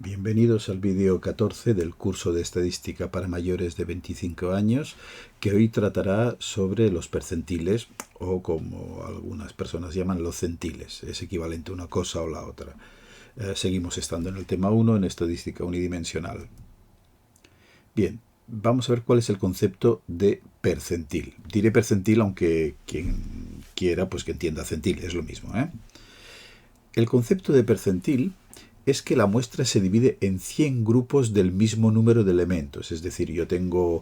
Bienvenidos al vídeo 14 del curso de estadística para mayores de 25 años, que hoy tratará sobre los percentiles, o como algunas personas llaman, los centiles. Es equivalente a una cosa o la otra. Seguimos estando en el tema 1, en estadística unidimensional. Bien, vamos a ver cuál es el concepto de percentil. Diré percentil, aunque quien quiera, pues que entienda centil, es lo mismo, ¿eh? El concepto de percentil es que la muestra se divide en 100 grupos del mismo número de elementos. Es decir, yo tengo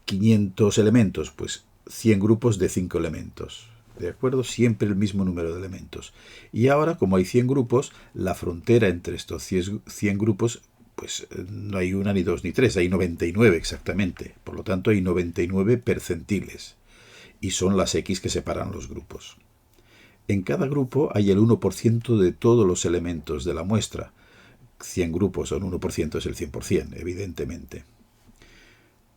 500 elementos, pues 100 grupos de 5 elementos. ¿De acuerdo? Siempre el mismo número de elementos. Y ahora, como hay 100 grupos, la frontera entre estos 100 grupos, pues no hay una, ni dos, ni tres, hay 99 exactamente. Por lo tanto, hay 99 percentiles. Y son las X que separan los grupos. En cada grupo hay el 1% de todos los elementos de la muestra. 100 grupos son 1% es el 100%, evidentemente.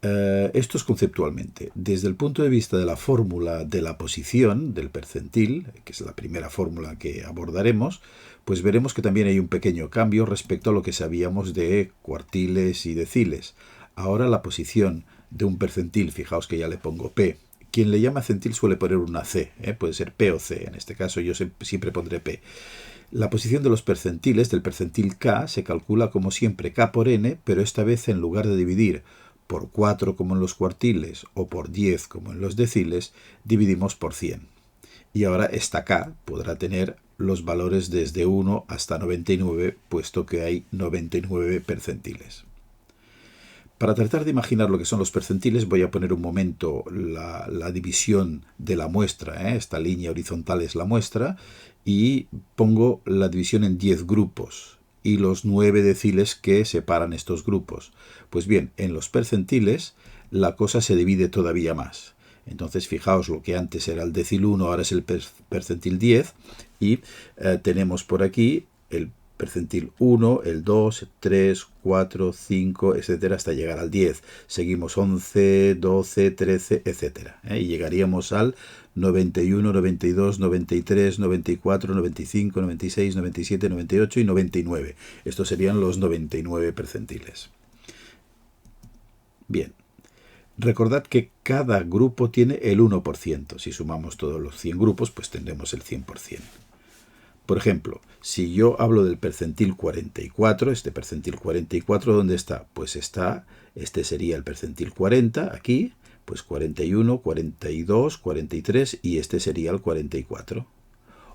Esto es conceptualmente. Desde el punto de vista de la fórmula de la posición del percentil, que es la primera fórmula que abordaremos, pues veremos que también hay un pequeño cambio respecto a lo que sabíamos de cuartiles y deciles. Ahora la posición de un percentil, fijaos que ya le pongo P. Quien le llama centil suele poner una C, puede ser P o C, en este caso yo siempre pondré P. La posición de los percentiles, del percentil K, se calcula como siempre K por N, pero esta vez en lugar de dividir por 4 como en los cuartiles o por 10 como en los deciles, dividimos por 100. Y ahora esta K podrá tener los valores desde 1 hasta 99, puesto que hay 99 percentiles. Para tratar de imaginar lo que son los percentiles, voy a poner un momento la división de la muestra. Esta línea horizontal es la muestra y pongo la división en 10 grupos y los 9 deciles que separan estos grupos. Pues bien, en los percentiles la cosa se divide todavía más. Entonces, fijaos, lo que antes era el decil 1, ahora es el percentil 10 y tenemos por aquí el percentil 1, el 2, 3, 4, 5, etcétera, hasta llegar al 10. Seguimos 11, 12, 13, etcétera. Y llegaríamos al 91, 92, 93, 94, 95, 96, 97, 98 y 99. Estos serían los 99 percentiles. Bien. Recordad que cada grupo tiene el 1%. Si sumamos todos los 100 grupos, pues tendremos el 100%. Por ejemplo, si yo hablo del percentil 44, este percentil 44, ¿dónde está? Pues está, este sería el percentil 40, aquí, pues 41, 42, 43 y este sería el 44.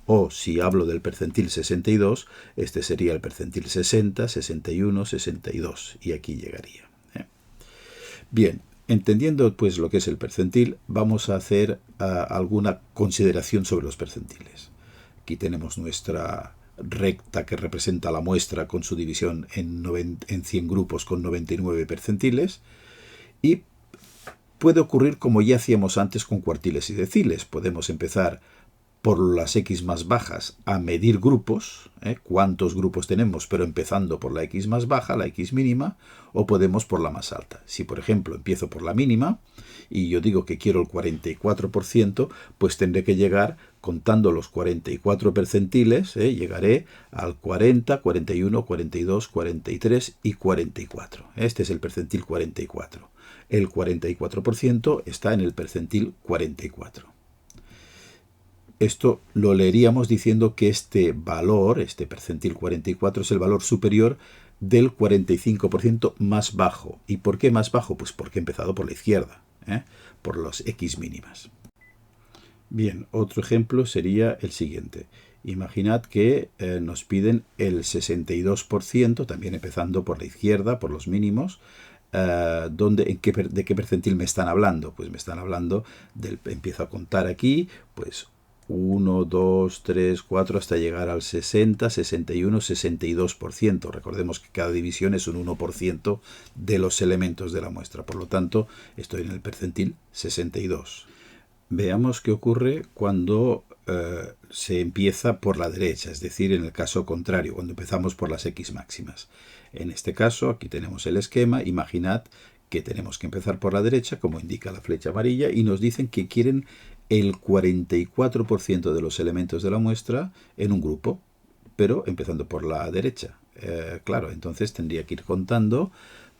O si hablo del percentil 62, este sería el percentil 60, 61, 62 y aquí llegaría. Bien, entendiendo pues lo que es el percentil, vamos a hacer alguna consideración sobre los percentiles. Aquí tenemos nuestra recta que representa la muestra con su división en 100 grupos con 99 percentiles. Y puede ocurrir como ya hacíamos antes con cuartiles y deciles. Podemos empezar por las X más bajas a medir grupos, cuántos grupos tenemos, pero empezando por la X más baja, la X mínima, o podemos por la más alta. Si, por ejemplo, empiezo por la mínima y yo digo que quiero el 44%, pues tendré que llegar contando los 44 percentiles, llegaré al 40, 41, 42, 43 y 44. Este es el percentil 44. El 44% está en el percentil 44. Esto lo leeríamos diciendo que este valor, este percentil 44, es el valor superior del 45% más bajo. ¿Y por qué más bajo? Pues porque he empezado por la izquierda, por las X mínimas. Bien, otro ejemplo sería el siguiente. Imaginad que nos piden el 62%, también empezando por la izquierda, por los mínimos. ¿De qué percentil me están hablando? Pues me están hablando empiezo a contar aquí, pues 1, 2, 3, 4 hasta llegar al 60, 61, 62%. Recordemos que cada división es un 1% de los elementos de la muestra. Por lo tanto, estoy en el percentil 62. Veamos qué ocurre cuando se empieza por la derecha, es decir, en el caso contrario, cuando empezamos por las X máximas. En este caso, aquí tenemos el esquema. Imaginad que tenemos que empezar por la derecha, como indica la flecha amarilla, y nos dicen que quieren el 44% de los elementos de la muestra en un grupo, pero empezando por la derecha. Claro, entonces tendría que ir contando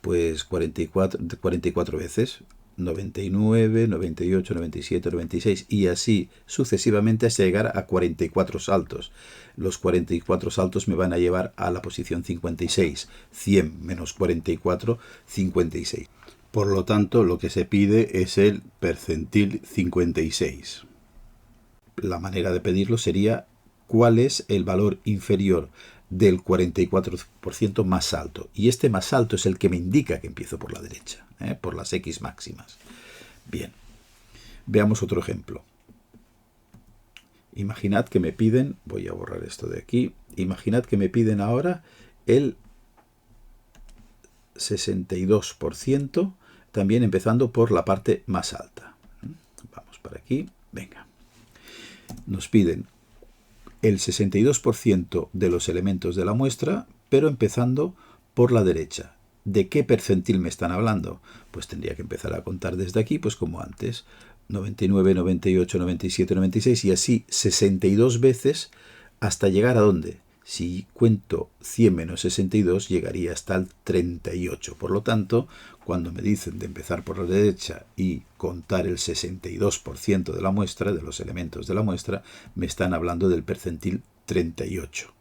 pues 44 veces. 99, 98, 97, 96 y así sucesivamente hasta llegar a 44 saltos. Los 44 saltos me van a llevar a la posición 56. 100 menos 44, 56. Por lo tanto, lo que se pide es el percentil 56. La manera de pedirlo sería cuál es el valor inferior del 44% más alto. Y este más alto es el que me indica que empiezo por la derecha, por las X máximas. Bien, veamos otro ejemplo. Imaginad que me piden, voy a borrar esto de aquí, imaginad que me piden ahora el 62%, también empezando por la parte más alta. Vamos para aquí, venga. Nos piden el 62% de los elementos de la muestra, pero empezando por la derecha. ¿De qué percentil me están hablando? Pues tendría que empezar a contar desde aquí, pues como antes. 99, 98, 97, 96 y así 62 veces hasta llegar a ¿dónde? Si cuento 100 menos 62 llegaría hasta el 38. Por lo tanto, cuando me dicen de empezar por la derecha y contar el 62% de la muestra, de los elementos de la muestra, me están hablando del percentil 38.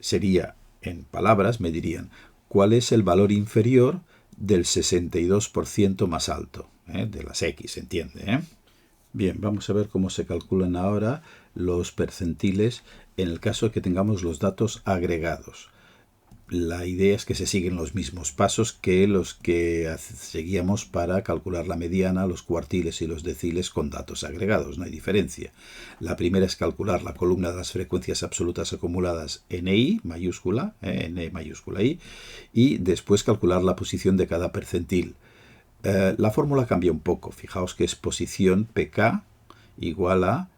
Sería, en palabras, me dirían, ¿cuál es el valor inferior del 62% más alto? De las X, ¿entiende? Bien, vamos a ver cómo se calculan ahora los percentiles en el caso de que tengamos los datos agregados. La idea es que se siguen los mismos pasos que los que seguíamos para calcular la mediana, los cuartiles y los deciles con datos agregados, no hay diferencia. La primera es calcular la columna de las frecuencias absolutas acumuladas NI, mayúscula, N mayúscula I, y después calcular la posición de cada percentil. La fórmula cambia un poco, fijaos que es posición PK igual a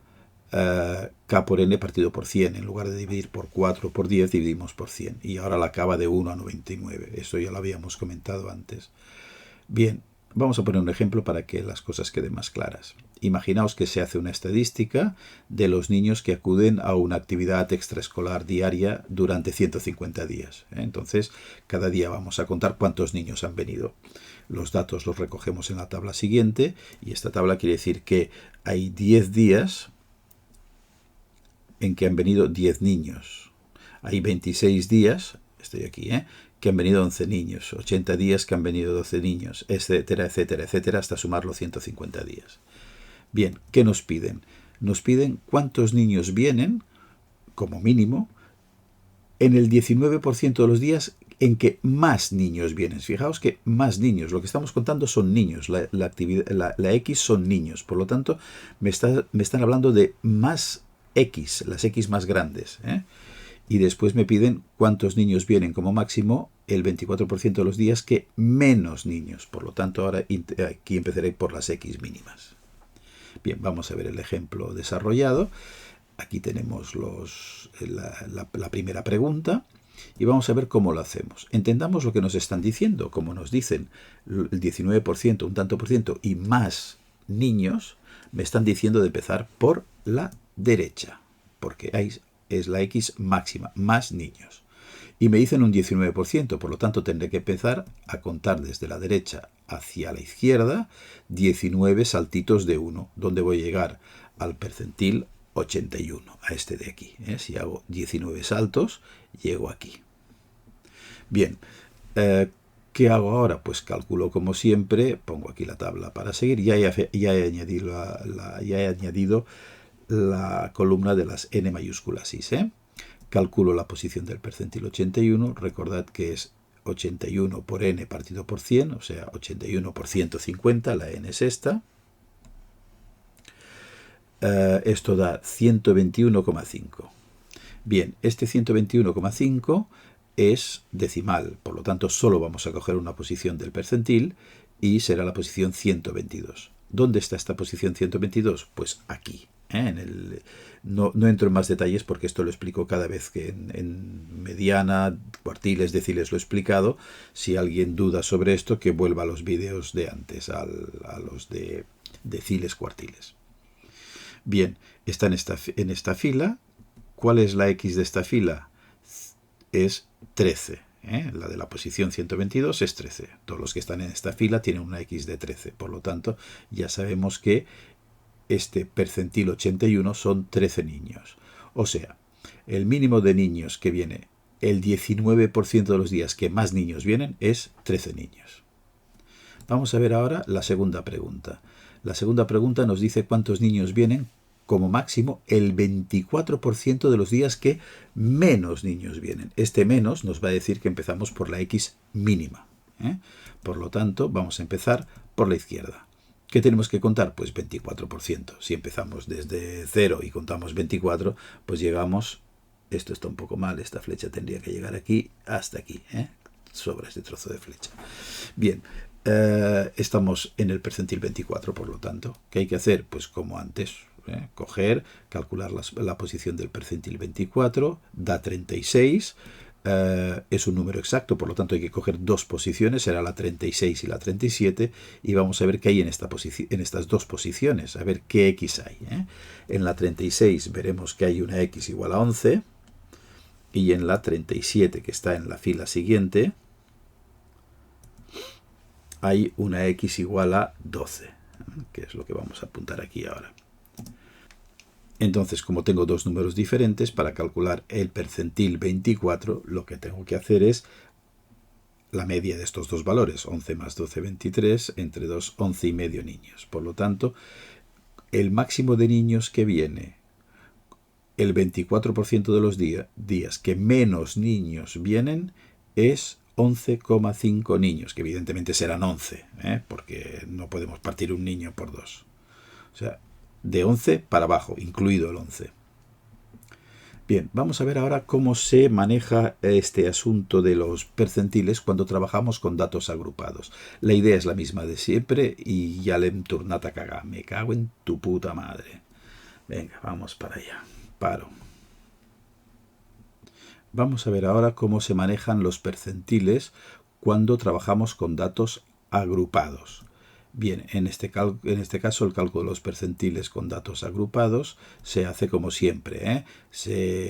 K por N partido por 100. En lugar de dividir por 4 por 10, dividimos por 100. Y ahora la K va de 1 a 99. Eso ya lo habíamos comentado antes. Bien, vamos a poner un ejemplo para que las cosas queden más claras. Imaginaos que se hace una estadística de los niños que acuden a una actividad extraescolar diaria durante 150 días. Entonces, cada día vamos a contar cuántos niños han venido. Los datos los recogemos en la tabla siguiente y esta tabla quiere decir que hay 10 días en que han venido 10 niños. Hay 26 días, estoy aquí, que han venido 11 niños, 80 días que han venido 12 niños, etcétera, etcétera, etcétera, hasta sumar los 150 días. Bien, ¿qué nos piden? Nos piden cuántos niños vienen, como mínimo, en el 19% de los días en que más niños vienen. Fijaos que más niños, lo que estamos contando son niños, la X son niños, por lo tanto me están hablando de más X, las X más grandes. Y después me piden cuántos niños vienen como máximo el 24% de los días que menos niños. Por lo tanto, ahora aquí empezaré por las X mínimas. Bien, vamos a ver el ejemplo desarrollado. Aquí tenemos la primera pregunta y vamos a ver cómo lo hacemos. Entendamos lo que nos están diciendo. Como nos dicen el 19%, un tanto por ciento y más niños, me están diciendo de empezar por la derecha, porque es la X máxima, más niños. Y me dicen un 19%, por lo tanto tendré que empezar a contar desde la derecha hacia la izquierda 19 saltitos de 1, donde voy a llegar al percentil 81, a este de aquí. Si hago 19 saltos, llego aquí. Bien, ¿qué hago ahora? Pues calculo como siempre, pongo aquí la tabla para seguir, ya he añadido la columna de las N mayúsculas. Calculo la posición del percentil 81, recordad que es 81 por N partido por 100, o sea, 81 por 150, la N es esta. Esto da 121,5. Bien, este 121,5 es decimal, por lo tanto solo vamos a coger una posición del percentil y será la posición 122. ¿Dónde está esta posición 122? Pues aquí. No entro en más detalles porque esto lo explico cada vez que en mediana, cuartiles, deciles lo he explicado. Si alguien duda sobre esto, que vuelva a los vídeos de antes, a los de deciles, cuartiles. Bien, está en esta fila. ¿Cuál es la X de esta fila? es 13. La de la posición 122 es 13. Todos los que están en esta fila tienen una X de 13. Por lo tanto, ya sabemos que este percentil 81 son 13 niños. O sea, el mínimo de niños que viene el 19% de los días que más niños vienen es 13 niños. Vamos a ver ahora la segunda pregunta. La segunda pregunta nos dice cuántos niños vienen como máximo el 24% de los días que menos niños vienen. Este menos nos va a decir que empezamos por la X mínima. Por lo tanto, vamos a empezar por la izquierda. ¿Qué tenemos que contar? Pues 24%. Si empezamos desde 0 y contamos 24, pues llegamos, esto está un poco mal, esta flecha tendría que llegar aquí hasta aquí. Sobra este trozo de flecha. Bien, estamos en el percentil 24, por lo tanto. ¿Qué hay que hacer? Pues como antes, coger, calcular la posición del percentil 24, da 36. Es un número exacto, por lo tanto hay que coger dos posiciones, será la 36 y la 37, y vamos a ver qué hay en estas dos posiciones, a ver qué X hay. En la 36 veremos que hay una X igual a 11, y en la 37, que está en la fila siguiente, hay una X igual a 12, que es lo que vamos a apuntar aquí ahora. Entonces, como tengo dos números diferentes, para calcular el percentil 24, lo que tengo que hacer es la media de estos dos valores, 11 más 12, 23, entre 2, 11 y medio niños. Por lo tanto, el máximo de niños que viene, el 24% de los días que menos niños vienen, es 11,5 niños, que evidentemente serán 11, porque no podemos partir un niño por dos. O sea, de 11 para abajo, incluido el 11. Bien, vamos a ver ahora cómo se maneja este asunto de los percentiles cuando trabajamos con datos agrupados. La idea es la misma de siempre y ya le hem tornat a cagar. Me cago en tu puta madre. Venga, vamos para allá. Paro. Vamos a ver ahora cómo se manejan los percentiles cuando trabajamos con datos agrupados. Bien, en este caso el cálculo de los percentiles con datos agrupados se hace como siempre,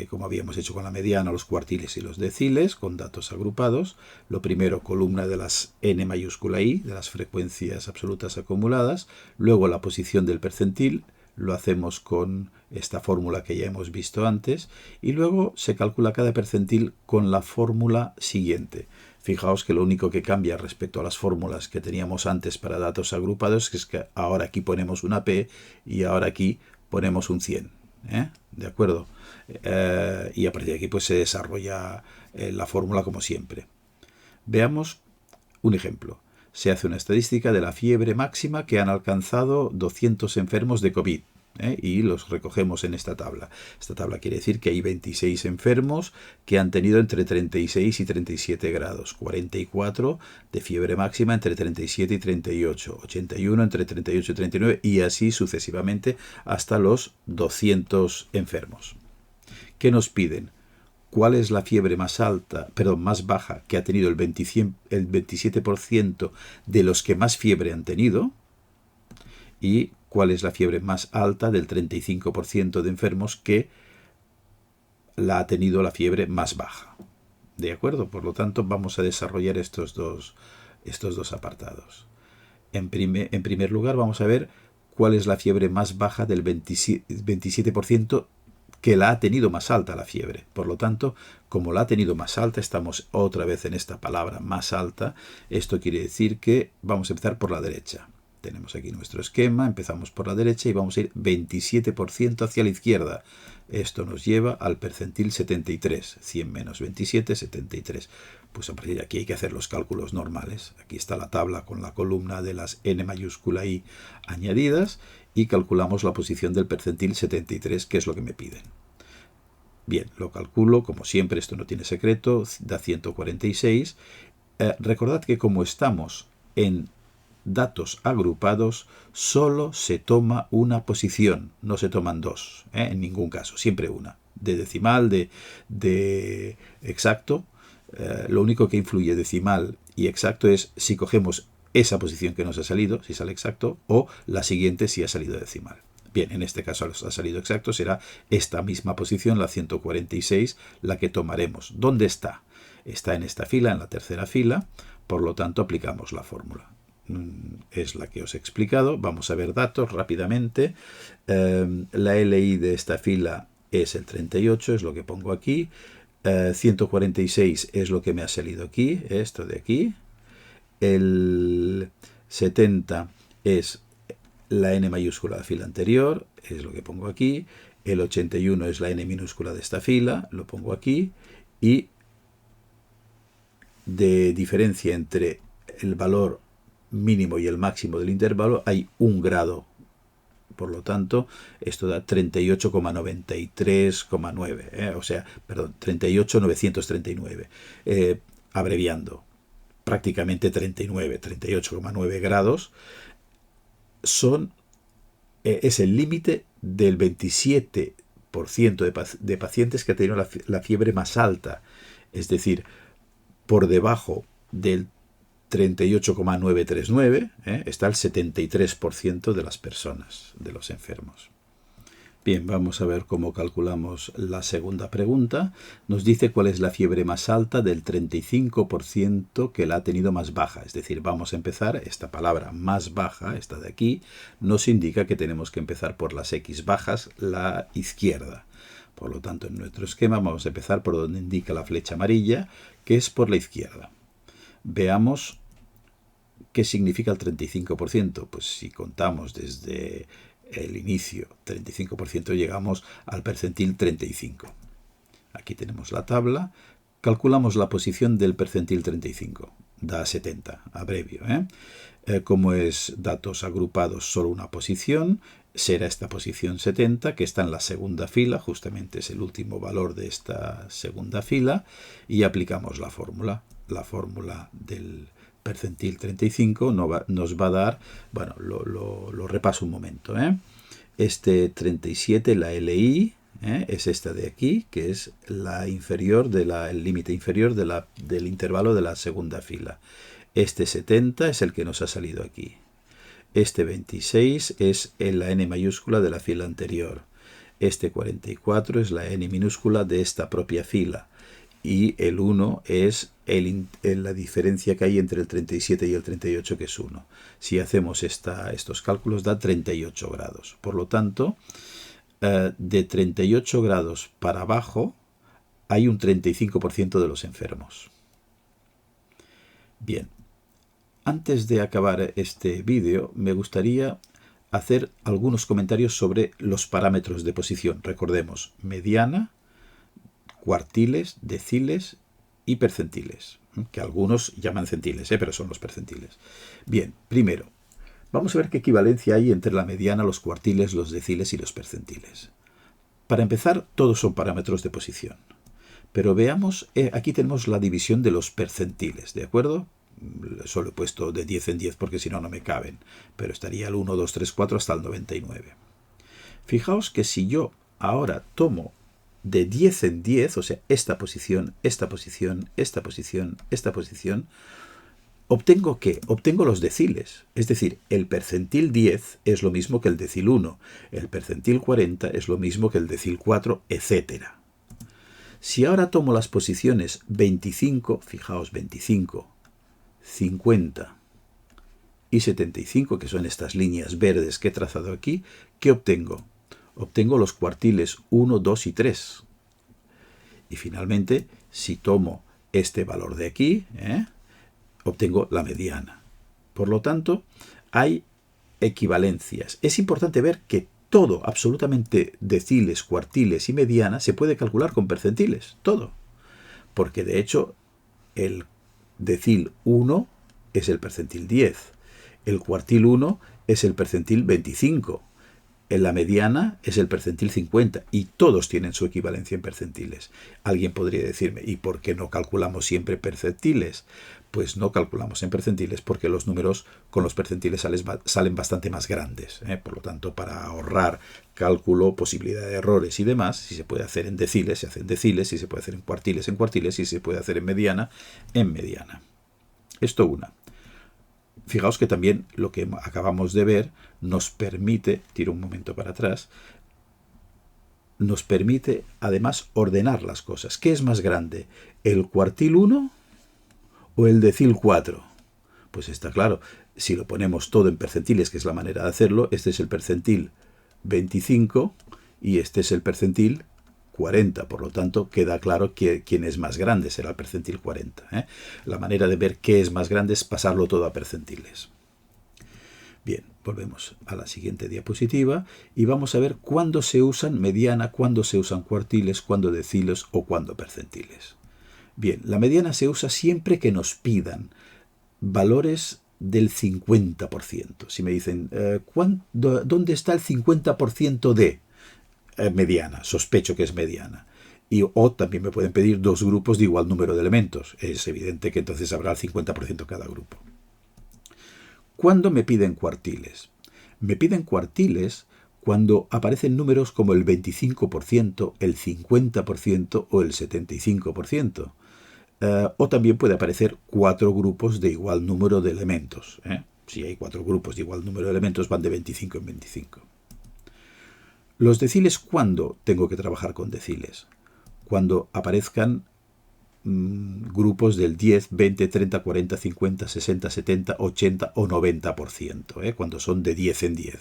como habíamos hecho con la mediana, los cuartiles y los deciles, con datos agrupados. Lo primero, columna de las n mayúscula i, de las frecuencias absolutas acumuladas, luego la posición del percentil, lo hacemos con esta fórmula que ya hemos visto antes, y luego se calcula cada percentil con la fórmula siguiente. Fijaos que lo único que cambia respecto a las fórmulas que teníamos antes para datos agrupados es que ahora aquí ponemos una P y ahora aquí ponemos un 100. ¿De acuerdo? Y a partir de aquí pues se desarrolla la fórmula como siempre. Veamos un ejemplo. Se hace una estadística de la fiebre máxima que han alcanzado 200 enfermos de COVID. Y los recogemos en esta tabla. Esta tabla quiere decir que hay 26 enfermos que han tenido entre 36 y 37 grados, 44 de fiebre máxima entre 37 y 38, 81 entre 38 y 39 y así sucesivamente hasta los 200 enfermos. ¿Qué nos piden? ¿Cuál es la fiebre más baja que ha tenido el 27% de los que más fiebre han tenido? Y cuál es la fiebre más alta del 35% de enfermos que la ha tenido la fiebre más baja. ¿De acuerdo? Por lo tanto, vamos a desarrollar estos dos apartados. En primer lugar, vamos a ver cuál es la fiebre más baja del 27% que la ha tenido más alta la fiebre. Por lo tanto, como la ha tenido más alta, estamos otra vez en esta palabra más alta. Esto quiere decir que vamos a empezar por la derecha. Tenemos aquí nuestro esquema, empezamos por la derecha y vamos a ir 27% hacia la izquierda. Esto nos lleva al percentil 73. 100 menos 27, 73. Pues a partir de aquí hay que hacer los cálculos normales. Aquí está la tabla con la columna de las n mayúscula i añadidas y calculamos la posición del percentil 73, que es lo que me piden. Bien, lo calculo, como siempre, esto no tiene secreto, da 146. Recordad que como estamos en datos agrupados, solo se toma una posición, no se toman dos, en ningún caso, siempre una. De decimal, de exacto, lo único que influye decimal y exacto es si cogemos esa posición que nos ha salido, si sale exacto, o la siguiente si ha salido decimal. Bien, en este caso ha salido exacto, será esta misma posición, la 146, la que tomaremos. ¿Dónde está? Está en esta fila, en la tercera fila, por lo tanto aplicamos la fórmula. Es la que os he explicado. Vamos a ver datos rápidamente. La LI de esta fila es el 38, es lo que pongo aquí. 146 es lo que me ha salido aquí, esto de aquí. El 70 es la n mayúscula de la fila anterior, es lo que pongo aquí. El 81 es la n minúscula de esta fila, lo pongo aquí. Y de diferencia entre el valor mínimo y el máximo del intervalo hay 1 grado. Por lo tanto, esto da 38,93,9. O sea, perdón, 38,939. Abreviando, prácticamente 38,9 grados. Es el límite del 27% de pacientes que ha tenido la fiebre más alta. Es decir, por debajo del 38,939 está el 73% de las personas, de los enfermos. Bien, vamos a ver cómo calculamos la segunda pregunta. Nos dice cuál es la fiebre más alta del 35% que la ha tenido más baja. Es decir, vamos a empezar, esta palabra más baja, esta de aquí, nos indica que tenemos que empezar por las X bajas, la izquierda. Por lo tanto, en nuestro esquema vamos a empezar por donde indica la flecha amarilla, que es por la izquierda. Veamos qué significa el 35%. Pues si contamos desde el inicio 35%, llegamos al percentil 35. Aquí tenemos la tabla. Calculamos la posición del percentil 35. Da 70, abrevio. Como es datos agrupados solo una posición, será esta posición 70, que está en la segunda fila, justamente es el último valor de esta segunda fila, y aplicamos la fórmula. La fórmula del percentil 35 nos va a dar, bueno, lo repaso un momento. Este 37, la LI, es esta de aquí, que es la inferior el límite inferior del intervalo de la segunda fila. Este 70 es el que nos ha salido aquí. Este 26 es la n mayúscula de la fila anterior. Este 44 es la n minúscula de esta propia fila. Y el 1 es la diferencia que hay entre el 37 y el 38, que es 1. Si hacemos estos cálculos da 38 grados. Por lo tanto, de 38 grados para abajo hay un 35% de los enfermos. Bien, antes de acabar este vídeo me gustaría hacer algunos comentarios sobre los parámetros de posición. Recordemos, mediana, cuartiles, deciles y percentiles, que algunos llaman centiles, pero son los percentiles. Bien, primero, vamos a ver qué equivalencia hay entre la mediana, los cuartiles, los deciles y los percentiles. Para empezar, todos son parámetros de posición. Pero veamos, aquí tenemos la división de los percentiles, ¿de acuerdo? Solo he puesto de 10 en 10 porque si no, no me caben. Pero estaría el 1, 2, 3, 4 hasta el 99. Fijaos que si yo ahora tomo de 10 en 10, o sea, esta posición, esta posición, esta posición, esta posición, ¿obtengo qué? Obtengo los deciles. Es decir, el percentil 10 es lo mismo que el decil 1, el percentil 40 es lo mismo que el decil 4, etc. Si ahora tomo las posiciones 25, fijaos, 25, 50 y 75, que son estas líneas verdes que he trazado aquí, ¿qué obtengo? Obtengo los cuartiles 1, 2 y 3. Y finalmente, si tomo este valor de aquí, obtengo la mediana. Por lo tanto, hay equivalencias. Es importante ver que todo, absolutamente deciles, cuartiles y mediana, se puede calcular con percentiles, todo. Porque de hecho, el decil 1 es el percentil 10, el cuartil 1 es el percentil 25, en la mediana es el percentil 50 y todos tienen su equivalencia en percentiles. Alguien podría decirme, ¿y por qué no calculamos siempre percentiles? Pues no calculamos en percentiles porque los números con los percentiles salen bastante más grandes. Por lo tanto, para ahorrar cálculo, posibilidad de errores y demás, si se puede hacer en deciles, se hace en deciles, si se puede hacer en cuartiles, si se puede hacer en mediana, en mediana. Esto una. Fijaos que también lo que acabamos de ver nos permite, tiro un momento para atrás, nos permite además ordenar las cosas. ¿Qué es más grande? ¿El cuartil 1 o el decil 4? Pues está claro, si lo ponemos todo en percentiles, que es la manera de hacerlo, este es el percentil 25 y este es el percentil 40. Por lo tanto, queda claro que quién es más grande, será el percentil 40. La manera de ver qué es más grande es pasarlo todo a percentiles. Bien, volvemos a la siguiente diapositiva y vamos a ver cuándo se usan mediana, cuándo se usan cuartiles, cuándo deciles o cuándo percentiles. Bien, la mediana se usa siempre que nos pidan valores del 50%. Si me dicen, ¿dónde está el 50% de mediana? Sospecho que es mediana. O también me pueden pedir dos grupos de igual número de elementos. Es evidente que entonces habrá el 50% cada grupo. ¿Cuándo me piden cuartiles? Me piden cuartiles cuando aparecen números como el 25%, el 50% o el 75%. O también puede aparecer 4 grupos de igual número de elementos. Si hay 4 grupos de igual número de elementos, van de 25 en 25. Los deciles, ¿cuándo tengo que trabajar con deciles? Cuando aparezcan grupos del 10, 20, 30, 40, 50, 60, 70, 80 o 90%, cuando son de 10 en 10.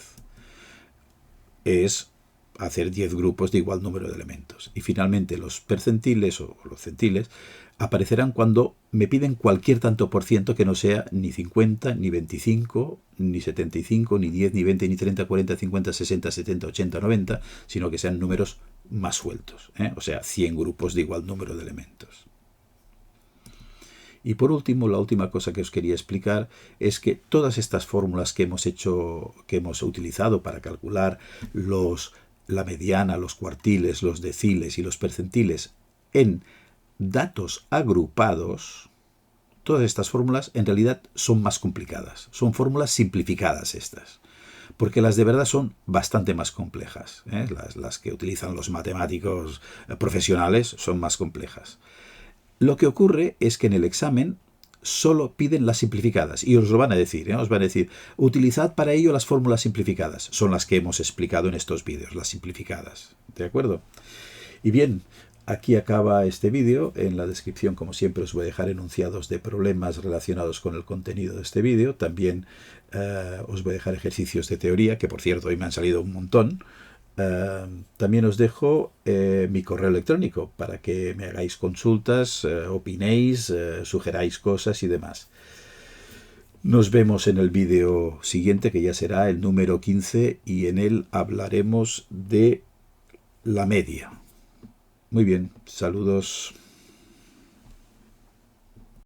Es hacer 10 grupos de igual número de elementos. Y finalmente los percentiles o los centiles aparecerán cuando me piden cualquier tanto por ciento que no sea ni 50, ni 25, ni 75, ni 10, ni 20, ni 30, 40, 50, 60, 70, 80, 90, sino que sean números más sueltos, o sea, 100 grupos de igual número de elementos. Y por último, la última cosa que os quería explicar es que todas estas fórmulas que hemos utilizado para calcular la mediana, los cuartiles, los deciles y los percentiles en datos agrupados, todas estas fórmulas en realidad son más complicadas. Son fórmulas simplificadas estas, porque las de verdad son bastante más complejas. Las que utilizan los matemáticos profesionales son más complejas. Lo que ocurre es que en el examen solo piden las simplificadas y os lo van a decir, os van a decir, utilizad para ello las fórmulas simplificadas. Son las que hemos explicado en estos vídeos, las simplificadas. ¿De acuerdo? Y bien, aquí acaba este vídeo. En la descripción, como siempre, os voy a dejar enunciados de problemas relacionados con el contenido de este vídeo. También os voy a dejar ejercicios de teoría, que por cierto hoy me han salido un montón. También os dejo mi correo electrónico para que me hagáis consultas, opinéis, sugeráis cosas y demás. Nos vemos en el vídeo siguiente, que ya será el número 15, y en él hablaremos de la media. Muy bien, saludos.